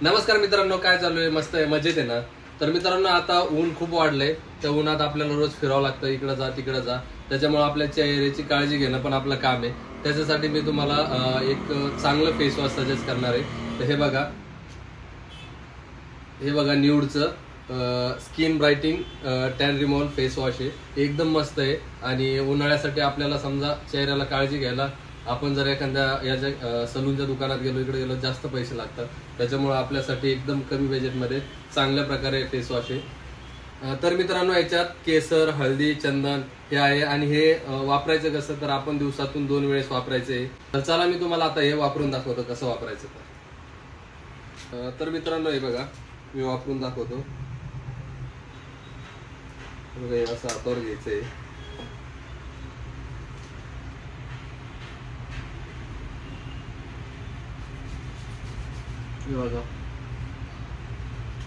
नमस्कार मित्रांनो, काय चालू आहे? मस्त आहे, मजेत आहे ना? तर मित्रांनो, आता ऊन खूप वाढलंय. त्या उन्हात आपल्याला रोज फिरावं लागतं, इकडे जा तिकडे जा. त्याच्यामुळे आपल्या चेहऱ्याची काळजी घेणं पण आपलं काम आहे. त्याच्यासाठी मी तुम्हाला एक चांगलं फेस वॉश सजेस्ट करणार आहे. तर हे बघा न्यूडचं skin brightening tan removal face wash आहे. एकदम मस्त आहे. आणि उन्हाळ्यासाठी आपल्याला समजा चेहऱ्याला काळजी घ्यायला आपण जर एखाद्या याच्या सलूनच्या दुकानात गेलो, इकडे गेलो, जास्त पैसे लागतात. त्याच्यामुळे आपल्यासाठी एकदम कमी बजेटमध्ये चांगल्या प्रकारे फेस वॉश आहे. तर मित्रांनो, याच्यात केसर, हळदी, चंदन हे आहे. आणि हे वापरायचं कसं, तर आपण दिवसातून 2 वेळेस वापरायचे. तर चला मी तुम्हाला आता हे वापरून दाखवतो कसं वापरायचं. तर मित्रांनो, हे बघा मी वापरून दाखवतो. बघा, हे असं हातावर घ्यायचंय. बघा,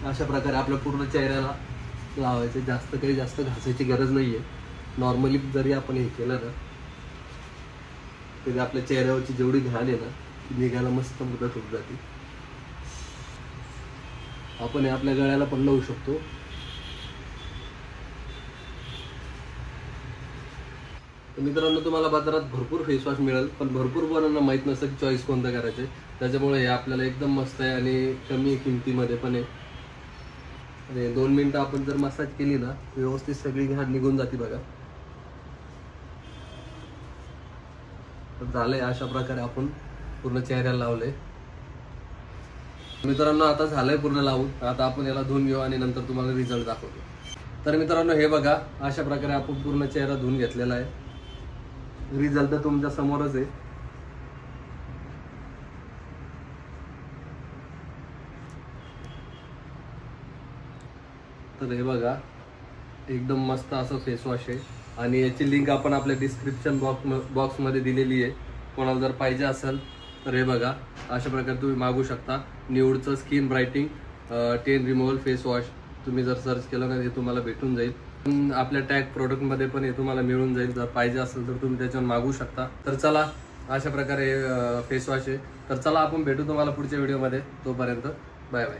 अशा प्रकारे आपल्या पूर्ण चेहऱ्याला लावायचं. जास्त घासायची गरज नाहीये. नॉर्मली जरी आपण हे केलं ना, तरी आपल्या चेहऱ्यावरची जेवढी घाण आहे ना, ती निघायला मस्त मदत होत जाते. आपण हे आपल्या गळ्याला पण लावू शकतो. मित्रांनो, तुम्हाला बाजारात भरपूर फेस वॉश मिळेल, पण भरपूर जणांना माहित नसतं की चॉईस कोणतं करायचं. त्याच्यामुळे हे आपल्याला एकदम मस्त आहे आणि कमी किमतीमध्ये पण आहे. आणि 2 मिनिटं आपण जर मसाज केली ना, व्यवस्थित सगळी घाण निघून जाते. बघा, झालंय. अशा प्रकारे आपण पूर्ण चेहऱ्याला लावलंय. मित्रांनो, आता झालंय पूर्ण लावून. आता आपण याला धुवून घेऊ आणि नंतर तुम्हाला रिझल्ट दाखवतो. तर मित्रांनो, हे बघा, अशा प्रकारे आपण पूर्ण चेहरा धुवून घेतलेला आहे. रिझल्ट तर तुमच्या समोरच आहे. तर हे बघा, एकदम मस्त असं फेस वॉश आहे. आणि याची लिंक आपण आपल्या डिस्क्रिप्शन बॉक्समध्ये दिलेली आहे. कोणाला जर पाहिजे असेल तर हे बघा, अशा प्रकारे तुम्ही मागू शकता. न्यूडचं skin brightening tan removal face wash तुम्ही जर सर्च केलं ना, हे तुम्हाला भेटून जाईल. आपल्या टॅग प्रोडक्टमध्ये पण हे तुम्हाला मिळून जाईल. जर पाहिजे असेल तर तुम्ही त्याच्यावर मागू शकता. तर चला, अशा प्रकारे फेस वॉश आहे. तर चला, आपण भेटू तुम्हाला पुढच्या व्हिडिओमध्ये. तोपर्यंत बाय बाय.